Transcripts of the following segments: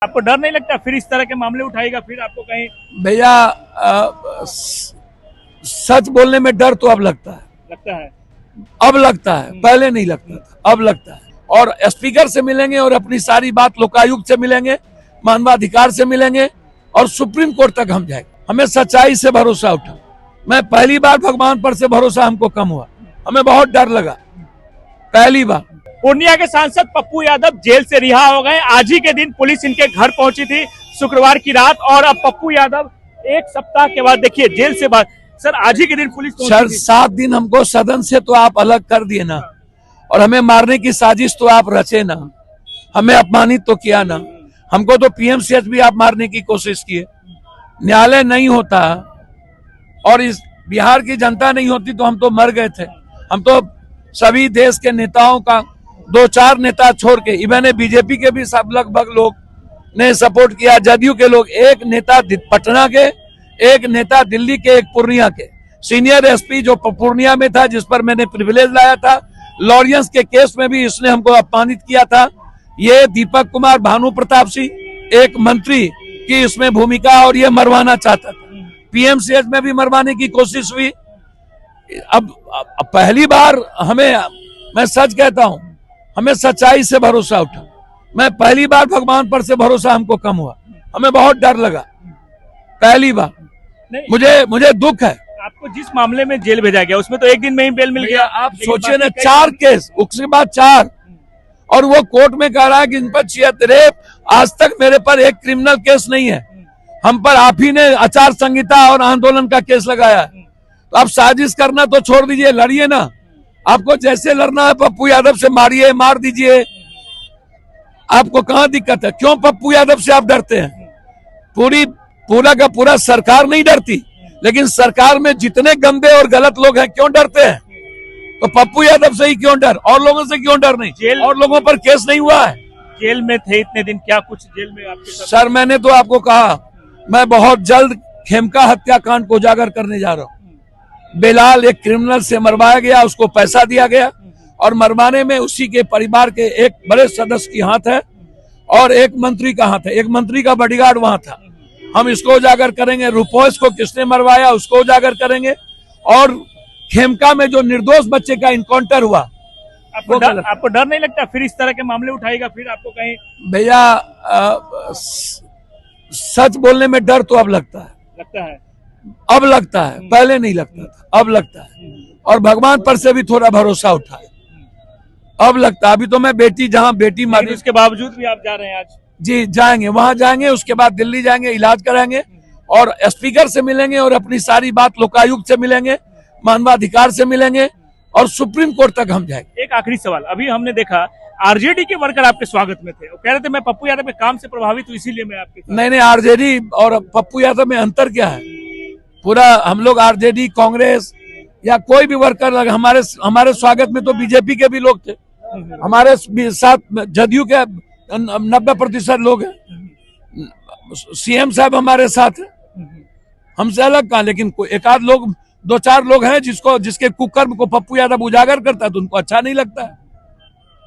आपको डर नहीं लगता फिर इस तरह के मामले उठाएगा फिर आपको कहीं? भैया सच बोलने में डर तो अब लगता है, अब लगता है, पहले नहीं लगता था, अब लगता है। और स्पीकर से मिलेंगे और अपनी सारी बात लोकायुक्त से मिलेंगे, मानवाधिकार से मिलेंगे और सुप्रीम कोर्ट तक हम जाएंगे। हमें सच्चाई से भरोसा उठा। मैं पहली बार भगवान पर से भरोसा हमको कम हुआ, हमें बहुत डर लगा पहली बार। पूर्णिया के सांसद पप्पू यादव जेल से रिहा हो गए। आज ही के दिन पुलिस इनके घर पहुंची थी शुक्रवार की रात, और अब पप्पू यादव एक सप्ताह के बाद देखिए जेल से बाहर। सर आज ही के दिन पुलिस सर 7 दिन हमको सदन से तो आप अलग कर दिए ना, और हमें मारने की साजिश तो आप रचे ना, हमें अपमानित तो किया ना, हमको तो पीएमसीएच भी आप मारने की कोशिश किए। न्यायालय नहीं होता और इस बिहार की जनता नहीं होती तो हम तो मर गए थे। हम तो सभी देश के नेताओं का 2-4 नेता छोड़ के, इवन बीजेपी के भी सब लगभग लोग ने सपोर्ट किया, जदयू के लोग, एक नेता पटना के, एक नेता दिल्ली के, एक पूर्णिया के, सीनियर एसपी जो पूर्णिया में था जिस पर मैंने प्रिविलेज लाया था, लॉरियंस के केस में भी इसने हमको अपमानित किया था। ये दीपक कुमार, भानु प्रताप सिंह, एक मंत्री की इसमें भूमिका, और ये मरवाना चाहता था। पीएमसीएच में भी मरवाने की कोशिश हुई। अब पहली बार मैं सच कहता हूं, हमें सच्चाई से भरोसा उठा। मैं पहली बार भगवान पर से भरोसा हमको कम हुआ, हमें बहुत डर लगा पहली बार। मुझे दुख है। आपको जिस मामले में जेल भेजा गया उसमें तो एक दिन में ही बेल मिल गया। आप सोचिए ना, 4 केस, उसके बाद 4, और वो कोर्ट में कह रहा है कि इन पर 76। आज तक मेरे पर एक क्रिमिनल केस नहीं है। हम पर आप ही ने आचार संहिता और आंदोलन का केस लगाया है। तो आप साजिश करना तो छोड़ दीजिए, लड़िए ना। आपको जैसे लड़ना है पप्पू यादव से मारिए, मार दीजिए, आपको कहां दिक्कत है? क्यों पप्पू यादव से आप डरते हैं? पूरा का पूरा सरकार नहीं डरती, लेकिन सरकार में जितने गंदे और गलत लोग हैं क्यों डरते हैं? तो पप्पू यादव से ही क्यों डर, और लोगों से क्यों डर नहीं? और लोगों पर केस नहीं हुआ है। जेल में थे इतने दिन, क्या कुछ जेल में आपके साथ? सर मैंने तो आपको कहा, मैं बहुत जल्द खेमका हत्याकांड को उजागर करने जा रहा हूं। बेलाल एक क्रिमिनल से मरवाया गया, उसको पैसा दिया गया, और मरवाने में उसी के परिवार के एक बड़े सदस्य की हाथ है और एक मंत्री का हाथ है। एक मंत्री का बॉडीगार्ड वहां था। हम इसको उजागर करेंगे। रुपौस को किसने मरवाया उसको उजागर करेंगे, और खेमका में जो निर्दोष बच्चे का इनकाउंटर हुआ। आपको डर नहीं लगता फिर इस तरह के मामले उठाएगा फिर आपको कहीं? भैया सच बोलने में डर तो अब लगता है, अब लगता है, पहले नहीं लगता था, अब लगता है। और भगवान पर से भी थोड़ा भरोसा उठा है, अब लगता है। अभी तो मैं जहां बेटी मारी, उसके बावजूद भी आप जा रहे हैं आज? जी जाएंगे, वहां जाएंगे, उसके बाद दिल्ली जाएंगे, इलाज कराएंगे, और स्पीकर से मिलेंगे और अपनी सारी बात लोकायुक्त से मिलेंगे, मानवाधिकार से मिलेंगे, और सुप्रीम कोर्ट तक हम जाएंगे। एक आखिरी सवाल, अभी हमने देखा आरजेडी के वर्कर आपके स्वागत में थे, वो कह रहे थे मैं पप्पू यादव के काम से प्रभावित हूँ इसीलिए मैं आपके साथ। नहीं, आरजेडी और पप्पू यादव में अंतर क्या है? पूरा हम लोग आरजेडी, कांग्रेस या कोई भी वर्कर, हमारे स्वागत में तो बीजेपी के भी लोग थे, हमारे साथ जदयू के 90% लोग हैं, सीएम साहब हमारे साथ है, हमसे अलग कहा। लेकिन एक आध लोग, 2-4 लोग हैं जिसके कुकर्म को पप्पू यादव उजागर करता है तो उनको अच्छा नहीं लगता है।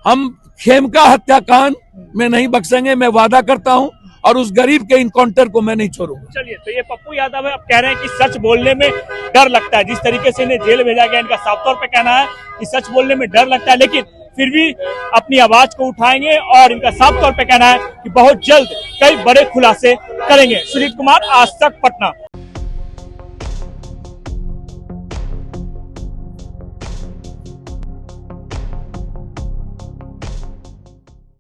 हम खेमका हत्याकांड में नहीं बख्शेंगे, मैं वादा करता हूं, और उस गरीब के इनकाउंटर को मैं नहीं छोड़ूंगा। चलिए, तो ये पप्पू यादव है, अब कह रहे हैं कि सच बोलने में डर लगता है। जिस तरीके से इन्हें जेल भेजा गया, इनका साफ तौर पे कहना है कि सच बोलने में डर लगता है, लेकिन फिर भी अपनी आवाज को उठाएंगे, और इनका साफ तौर पे कहना है कि बहुत जल्द कई बड़े खुलासे करेंगे। सुजीत कुमार, आज तक, पटना।